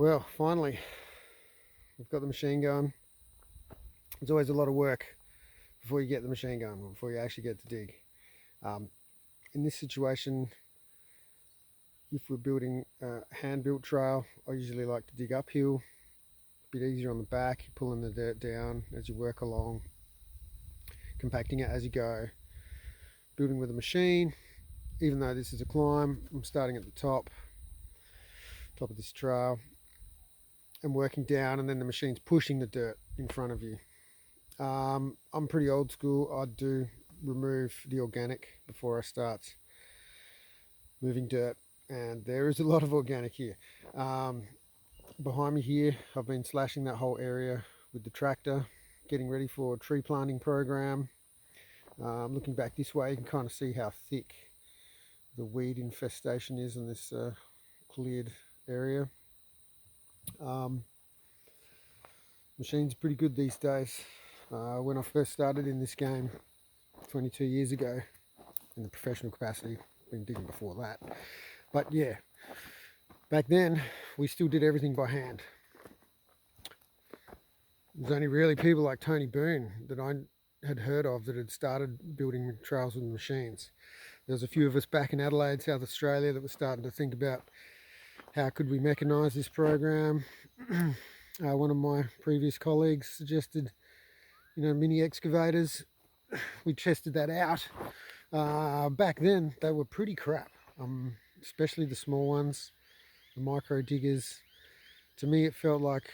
Well, finally, we've got the machine going. It's always a lot of work before you get the machine going, before you actually get to dig. In this situation, if we're building a hand-built trail, I usually like to dig uphill. A bit easier on the back, you're pulling the dirt down as you work along, compacting it as you go. Building with a machine, even though this is a climb, I'm starting at the top of this trail and working down, and then the machine's pushing the dirt in front of you. I'm pretty old school. I do remove the organic before I start moving dirt, and there is a lot of organic here. Behind me here, I've been slashing that whole area with the tractor, getting ready for a tree planting program. Looking back this way, you can kind of see how thick the weed infestation is in this cleared area. Machines are pretty good these days. When I first started in this game 22 years ago in the professional capacity, been digging before that, but yeah, back then we still did everything by hand. There's only really people like Tony Boone that I had heard of that had started building trails with machines. There's a few of us back in Adelaide, South Australia, that were starting to think about how could we mechanise this program. One of my previous colleagues suggested, mini excavators. We tested that out. Back then, they were pretty crap, especially the small ones, the micro diggers. To me, it felt like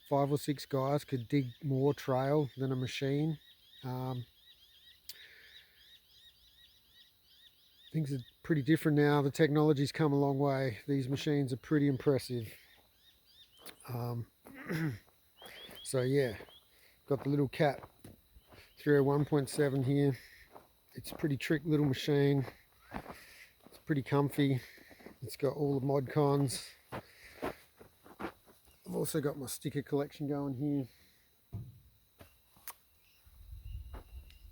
5 or 6 guys could dig more trail than a machine. Things are pretty different now. The technology's come a long way. These machines are pretty impressive. So yeah, got the little Cat 301.7 here. It's a pretty trick little machine. It's pretty comfy. It's got all the mod cons. I've also got my sticker collection going here.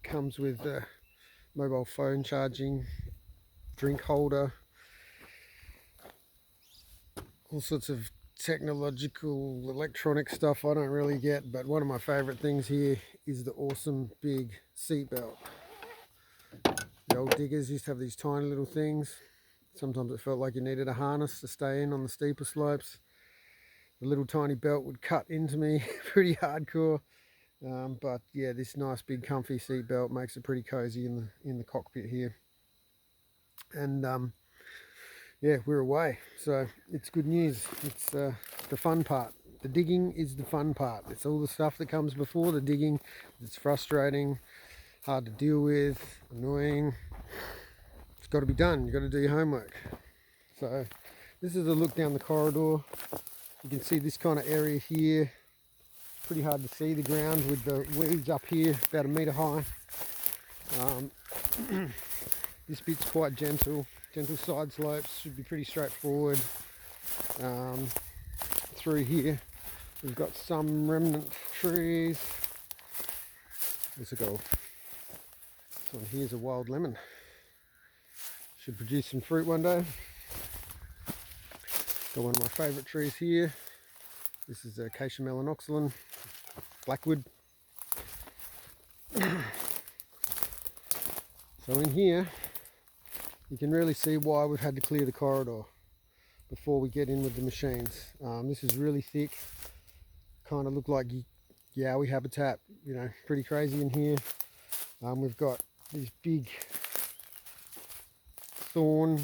Comes with mobile phone charging, drink holder, all sorts of technological electronic stuff I don't really get, but one of my favorite things here is the awesome big seat belt. The old diggers used to have these tiny little things. Sometimes it felt like you needed a harness to stay in on the steeper slopes. The little tiny belt would cut into me pretty hardcore. But yeah, this nice big comfy seat belt makes it pretty cozy in the cockpit here. And yeah, we're away, so it's good news. It's the fun part. The digging is the fun part. It's all the stuff that comes before the digging. It's frustrating, hard to deal with, annoying. It's got to be done. You've got to do your homework. So this is a look down the corridor. You can see this kind of area here. Pretty hard to see the ground with the weeds up here, about 1 metre high. This bit's quite gentle side slopes, should be pretty straightforward. Through here we've got some remnant trees. This one here's a wild lemon. Should produce some fruit one day. Got one of my favourite trees here. This is Acacia melanoxylon, blackwood. So in here you can really see why we've had to clear the corridor before we get in with the machines. This is really thick, kind of look like yowie habitat, pretty crazy in here. We've got these big thorny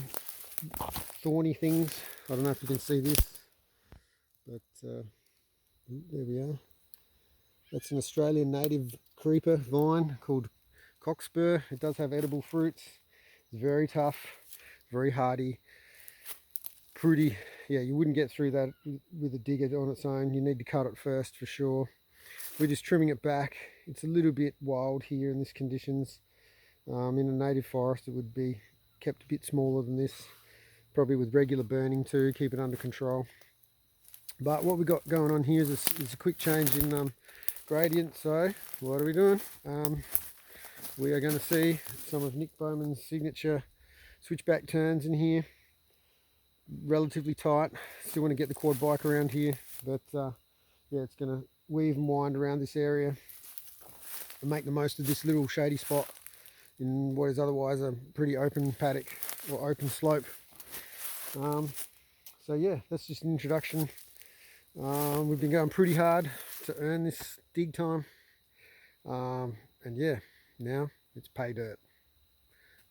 things. I don't know if you can see this, but there we are. That's an Australian native creeper vine called cockspur. It does have edible fruits. It's very tough, very hardy, pretty, yeah, you wouldn't get through that with a digger on its own. You need to cut it first for sure. We're just trimming it back. It's a little bit wild here in these conditions. In a native forest it would be kept a bit smaller than this, probably with regular burning too, keep it under control. But what we've got going on here is a quick change in gradient. So what are we doing? We are going to see some of Nick Bowman's signature switchback turns in here. relatively tight. Still want to get the quad bike around here, but yeah, it's going to weave and wind around this area and make the most of this little shady spot in what is otherwise a pretty open paddock or open slope. So yeah, that's just an introduction. We've been going pretty hard to earn this dig time, and yeah, now it's pay dirt.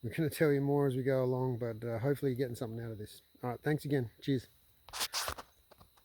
We're going to tell you more as we go along, but hopefully you're getting something out of this. All right, thanks again. Cheers.